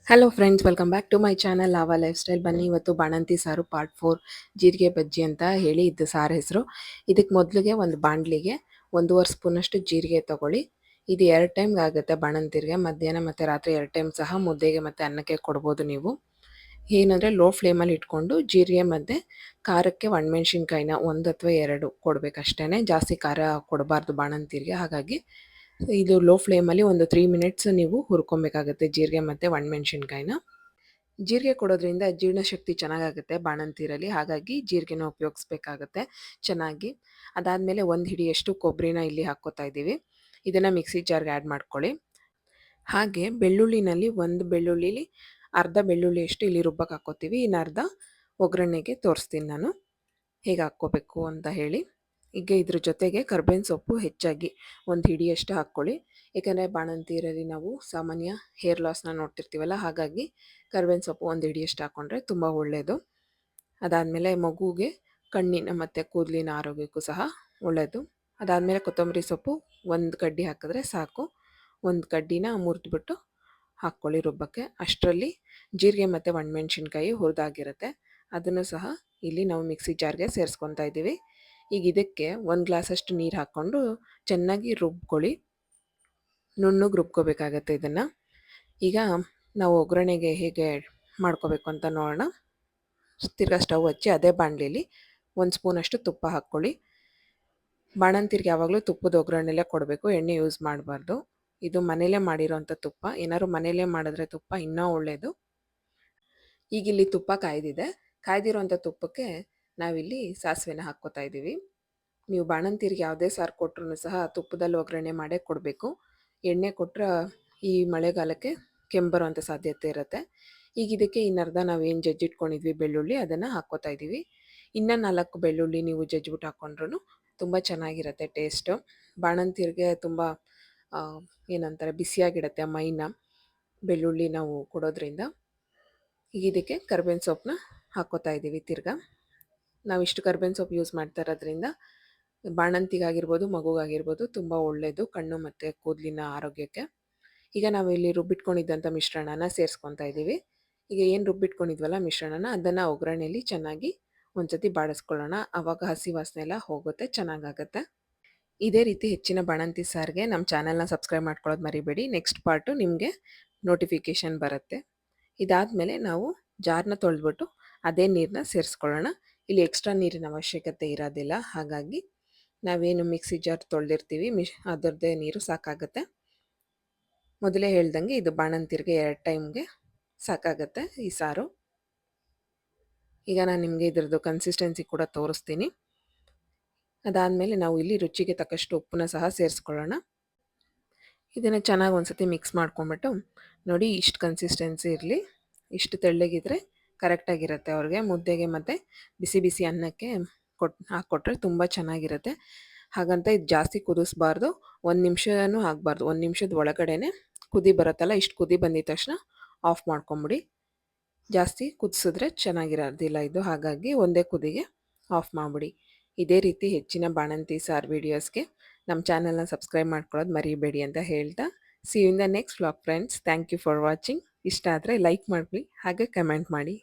Hello friends, welcome back to my channel Lava lifestyle. ಬನ್ನಿ, ಇವತ್ತು ಬಾಣಂತಿ ಸಾರು ಪಾರ್ಟ್ 4 ಜೀರಿಗೆ ಬಜ್ಜಿ ಅಂತ ಹೇಳಿ ಇದು ಸಾರು ಹೆಸರು. ಇದಕ್ಕೆ ಮೊದಲಿಗೆ ಒಂದು ಬಾಣಲಿಗೆ 1.5 ಸ್ಪೂನಷ್ಟು ಜೀರಿಗೆ ತಗೊಳ್ಳಿ. ಇದು 2 ಟೈಮ್ಗೆ ಆಗುತ್ತೆ ಬಾಣಂತಿರಿಗೆ. ಮಧ್ಯಾಹ್ನ ಮತ್ತು ರಾತ್ರಿ 2 ಟೈಮ್ ಸಹ ಮುದ್ದೆಗೆ ಮತ್ತು ಅನ್ನಕ್ಕೆ ಕೊಡ್ಬೋದು ನೀವು. ಏನಂದರೆ ಲೋ ಫ್ಲೇಮಲ್ಲಿ ಇಟ್ಕೊಂಡು ಜೀರಿಗೆ ಮತ್ತು ಖಾರಕ್ಕೆ ಒಣಮೆಣ್ಸಿನ್ಕಾಯಿನ 1 ಅಥವಾ 2 ಕೊಡಬೇಕಷ್ಟೇ. ಜಾಸ್ತಿ ಖಾರ ಕೊಡಬಾರ್ದು ಬಾಣಂತಿರಿಗೆ. ಹಾಗಾಗಿ ಇದು ಲೋ ಫ್ಲೇಮಲ್ಲಿ ಒಂದು 3 ಮಿನಿಟ್ಸ್ ನೀವು ಹುರ್ಕೊಬೇಕಾಗುತ್ತೆ ಜೀರಿಗೆ ಮತ್ತು ಒಣಮೆಣ್ಸಿನ್ಕಾಯಿನ. ಜೀರಿಗೆ ಕೊಡೋದ್ರಿಂದ ಜೀರ್ಣಶಕ್ತಿ ಚೆನ್ನಾಗಾಗುತ್ತೆ ಬಾಣಂತಿರಲ್ಲಿ. ಹಾಗಾಗಿ ಜೀರಿಗೆನ ಉಪಯೋಗಿಸ್ಬೇಕಾಗತ್ತೆ ಚೆನ್ನಾಗಿ. ಅದಾದಮೇಲೆ 1 ಹಿಡಿಯಷ್ಟು ಕೊಬ್ಬರಿನ ಇಲ್ಲಿ ಹಾಕ್ಕೋತಾ ಇದ್ದೀವಿ. ಇದನ್ನು ಮಿಕ್ಸಿ ಜಾರ್ಗೆ ಆ್ಯಡ್ ಮಾಡ್ಕೊಳ್ಳಿ. ಹಾಗೆ ಬೆಳ್ಳುಳ್ಳಿನಲ್ಲಿ 1 ಬೆಳ್ಳುಳ್ಳಿಲಿ ಅರ್ಧ ಬೆಳ್ಳುಳ್ಳಿಯಷ್ಟು ಇಲ್ಲಿ ರುಬ್ಬಕ್ಕೆ ಹಾಕ್ಕೋತೀವಿ. ಇನ್ನು ಅರ್ಧ ಒಗ್ಗರಣೆಗೆ ತೋರಿಸ್ತೀನಿ ನಾನು ಹೇಗೆ ಹಾಕ್ಕೋಬೇಕು ಅಂತ ಹೇಳಿ. ಈಗ ಇದ್ರ ಜೊತೆಗೆ ಕರ್ಬೇವಿನ ಸೊಪ್ಪು ಹೆಚ್ಚಾಗಿ 1 ಹಿಡಿಯಷ್ಟು ಹಾಕ್ಕೊಳ್ಳಿ. ಏಕೆಂದರೆ ಬಾಣಂತಿಯರಲ್ಲಿ ನಾವು ಸಾಮಾನ್ಯ ಹೇರ್ ಲಾಸ್ನ ನೋಡ್ತಿರ್ತೀವಲ್ಲ, ಹಾಗಾಗಿ ಕರ್ಬೇವಿನ ಸೊಪ್ಪು 1 ಹಿಡಿಯಷ್ಟು ಹಾಕ್ಕೊಂಡ್ರೆ ತುಂಬ ಒಳ್ಳೆಯದು. ಅದಾದಮೇಲೆ ಮಗುಗೆ ಕಣ್ಣಿನ ಮತ್ತು ಕೂದಲಿನ ಆರೋಗ್ಯಕ್ಕೂ ಸಹ ಒಳ್ಳೆಯದು. ಅದಾದಮೇಲೆ ಕೊತ್ತಂಬರಿ ಸೊಪ್ಪು 1 ಕಡ್ಡಿ ಹಾಕಿದ್ರೆ ಸಾಕು. 1 ಕಡ್ಡಿನ ಮುರಿದ್ಬಿಟ್ಟು ಹಾಕ್ಕೊಳ್ಳಿ ರುಬ್ಬಕ್ಕೆ. ಅಷ್ಟರಲ್ಲಿ ಜೀರಿಗೆ ಮತ್ತು ಒಣಮೆಣ್ಸಿನ್ಕಾಯಿ ಹುರಿದಾಗಿರುತ್ತೆ, ಅದನ್ನು ಸಹ ಇಲ್ಲಿ ನಾವು ಮಿಕ್ಸಿ ಜಾರ್ಗೆ ಸೇರಿಸ್ಕೊತಾ ಇದ್ದೀವಿ. ಈಗ ಇದಕ್ಕೆ 1 ಗ್ಲಾಸಷ್ಟು ನೀರು ಹಾಕ್ಕೊಂಡು ಚೆನ್ನಾಗಿ ರುಬ್ಕೊಳ್ಳಿ. ನುಣ್ಣಗೆ ರುಬ್ಕೋಬೇಕಾಗತ್ತೆ ಇದನ್ನು. ಈಗ ನಾವು ಒಗ್ಗರಣೆಗೆ ಹೇಗೆ ಮಾಡ್ಕೋಬೇಕು ಅಂತ ನೋಡೋಣ. ತಿರ್ಗಾ ಸ್ಟವ್ ಹಚ್ಚಿ ಅದೇ ಬಾಣಲಿಲಿ 1 ಸ್ಪೂನಷ್ಟು ತುಪ್ಪ ಹಾಕ್ಕೊಳ್ಳಿ. ಬಾಣಂತಿರಿಗೆ ಯಾವಾಗಲೂ ತುಪ್ಪದ ಒಗ್ಗರಣೆಲೇ ಕೊಡಬೇಕು, ಎಣ್ಣೆ ಯೂಸ್ ಮಾಡಬಾರ್ದು. ಇದು ಮನೇಲೇ ಮಾಡಿರೋಂಥ ತುಪ್ಪ. ಏನಾದ್ರು ಮನೇಲೇ ಮಾಡಿದ್ರೆ ತುಪ್ಪ ಇನ್ನೂ ಒಳ್ಳೆಯದು. ಈಗ ಇಲ್ಲಿ ತುಪ್ಪ ಕಾಯ್ದಿದೆ. ಕಾಯ್ದಿರೋಂಥ ತುಪ್ಪಕ್ಕೆ ನಾವಿಲ್ಲಿ ಸಾಸಿವೆನ ಹಾಕ್ಕೋತಾ ಇದ್ದೀವಿ. ನೀವು ಬಾಣಂತಿರಿಗೆ ಯಾವುದೇ ಸಾರು ಕೊಟ್ಟರು ಸಹ ತುಪ್ಪದಲ್ಲಿ ಒಗ್ಗರಣೆ ಮಾಡೇ ಕೊಡಬೇಕು. ಎಣ್ಣೆ ಕೊಟ್ಟರೆ ಈ ಮಳೆಗಾಲಕ್ಕೆ ಕೆಂಬರೋಂಥ ಸಾಧ್ಯತೆ ಇರುತ್ತೆ. ಈಗ ಇದಕ್ಕೆ ಇನ್ನರ್ಧ ನಾವೇನು ಜಜ್ಜಿಟ್ಕೊಂಡಿದ್ವಿ ಬೆಳ್ಳುಳ್ಳಿ, ಅದನ್ನು ಹಾಕ್ಕೋತಾ ಇದ್ದೀವಿ. ಇನ್ನೂ 4 ಬೆಳ್ಳುಳ್ಳಿ ನೀವು ಜಜ್ಜಿಬಿಟ್ಟು ಹಾಕ್ಕೊಂಡ್ರೂ ತುಂಬ ಚೆನ್ನಾಗಿರುತ್ತೆ ಟೇಸ್ಟು. ಬಾಣಂತಿರಿಗೆ ತುಂಬ ಏನಂತಾರೆ ಬಿಸಿಯಾಗಿಡುತ್ತೆ ಮೈನ ಬೆಳ್ಳುಳ್ಳಿ ನಾವು ಕೊಡೋದ್ರಿಂದ. ಈಗ ಇದಕ್ಕೆ ಕರ್ಬೇವಿನ ಸೊಪ್ಪನ್ನ ಹಾಕ್ಕೋತಾ ಇದ್ದೀವಿ. ತಿರ್ಗಾ ನಾವಿಷ್ಟು ಕರ್ಬೇವಿನ ಸೊಪ್ಪು ಯೂಸ್ ಮಾಡ್ತಾ ಇರೋದ್ರಿಂದ ಬಾಣಂತಿಗಾಗಿರ್ಬೋದು ಮಗುಗಾಗಿರ್ಬೋದು ತುಂಬ ಒಳ್ಳೆಯದು ಕಣ್ಣು ಮತ್ತು ಕೂದಲಿನ ಆರೋಗ್ಯಕ್ಕೆ. ಈಗ ನಾವು ಇಲ್ಲಿ ರುಬ್ಬಿಟ್ಕೊಂಡಿದ್ದಂಥ ಮಿಶ್ರಣನ ಸೇರಿಸ್ಕೊತಾ ಇದ್ದೀವಿ. ಈಗ ಏನು ರುಬ್ಬಿಟ್ಕೊಂಡಿದ್ವಲ್ಲ ಮಿಶ್ರಣನ, ಅದನ್ನು ಒಗ್ಗರಣೆಯಲ್ಲಿ ಚೆನ್ನಾಗಿ ಒಂದ್ಸತಿ ಬಾಡಿಸ್ಕೊಳ್ಳೋಣ. ಆವಾಗ ಹಸಿ ವಾಸನೆ ಎಲ್ಲ ಹೋಗುತ್ತೆ, ಚೆನ್ನಾಗಾಗುತ್ತೆ. ಇದೇ ರೀತಿ ಹೆಚ್ಚಿನ ಬಾಣಂತಿ ಸಾರಿಗೆ ನಮ್ಮ ಚಾನಲ್ನ ಸಬ್ಸ್ಕ್ರೈಬ್ ಮಾಡ್ಕೊಳ್ಳೋದು ಮರಿಬೇಡಿ. ನೆಕ್ಸ್ಟ್ ಪಾರ್ಟು ನಿಮಗೆ ನೋಟಿಫಿಕೇಷನ್ ಬರುತ್ತೆ. ಇದಾದಮೇಲೆ ನಾವು ಜಾರನ್ನ ತೊಳೆದ್ಬಿಟ್ಟು ಅದೇ ನೀರನ್ನ ಸೇರಿಸ್ಕೊಳ್ಳೋಣ. ಇಲ್ಲಿ ಎಕ್ಸ್ಟ್ರಾ ನೀರಿನ ಅವಶ್ಯಕತೆ ಇರೋದಿಲ್ಲ, ಹಾಗಾಗಿ ನಾವೇನು ಮಿಕ್ಸಿ ಜಾರ್ ತೊಳೆದಿರ್ತೀವಿ ಅದರದ್ದೇ ನೀರು ಸಾಕಾಗುತ್ತೆ. ಮೊದಲೇ ಹೇಳ್ದಂಗೆ ಇದು ಬಾಣಂತಿರಿಗೆ 2 ಟೈಮ್ಗೆ ಸಾಕಾಗುತ್ತೆ ಈ ಸಾರು. ಈಗ ನಾನು ನಿಮಗೆ ಇದ್ರದ್ದು ಕನ್ಸಿಸ್ಟೆನ್ಸಿ ಕೂಡ ತೋರಿಸ್ತೀನಿ. ಅದಾದಮೇಲೆ ನಾವು ಇಲ್ಲಿ ರುಚಿಗೆ ತಕ್ಕಷ್ಟು ಉಪ್ಪನ್ನ ಸಹ ಸೇರಿಸ್ಕೊಳ್ಳೋಣ. ಇದನ್ನು ಚೆನ್ನಾಗಿ ಒಂದ್ಸತಿ ಮಿಕ್ಸ್ ಮಾಡ್ಕೊಂಬಿಟ್ಟು ನೋಡಿ, ಇಷ್ಟು ಕನ್ಸಿಸ್ಟೆನ್ಸಿ ಇರಲಿ. ಇಷ್ಟು ತೆಳ್ಳಗಿದ್ರೆ ಕರೆಕ್ಟಾಗಿರುತ್ತೆ ಅವ್ರಿಗೆ ಮುದ್ದೆಗೆ ಮತ್ತು ಬಿಸಿ ಬಿಸಿ ಅನ್ನಕ್ಕೆ ಹಾಕ್ಕೊಟ್ರೆ ತುಂಬ ಚೆನ್ನಾಗಿರುತ್ತೆ. ಹಾಗಂತ ಇದು ಜಾಸ್ತಿ ಕುದಿಸ್ಬಾರ್ದು, 1 ನಿಮಿಷನೂ ಆಗಬಾರ್ದು. 1 ನಿಮಿಷದ ಒಳಗಡೆ ಕುದಿ ಬರುತ್ತಲ್ಲ, ಇಷ್ಟು ಕುದಿ ಬಂದಿದ ತಕ್ಷಣ ಆಫ್ ಮಾಡ್ಕೊಂಬಿಡಿ. ಜಾಸ್ತಿ ಕುದಿಸಿದ್ರೆ ಚೆನ್ನಾಗಿರೋದಿಲ್ಲ ಇದು, ಹಾಗಾಗಿ ಒಂದೇ ಕುದಿಗೆ ಆಫ್ ಮಾಡಿಬಿಡಿ. ಇದೇ ರೀತಿ ಹೆಚ್ಚಿನ ಬಾಣಂತಿ ಸಾರು ವೀಡಿಯೋಸ್ಗೆ ನಮ್ಮ ಚಾನಲ್ನ ಸಬ್ಸ್ಕ್ರೈಬ್ ಮಾಡ್ಕೊಳ್ಳೋದು ಮರಿಬೇಡಿ ಅಂತ ಹೇಳ್ತಾ, see you in the next vlog friends. Thank you for watching. ಇಷ್ಟ ಆದರೆ ಲೈಕ್ ಮಾಡಿಬಿಡಿ, ಹಾಗೆ ಕಮೆಂಟ್ ಮಾಡಿ.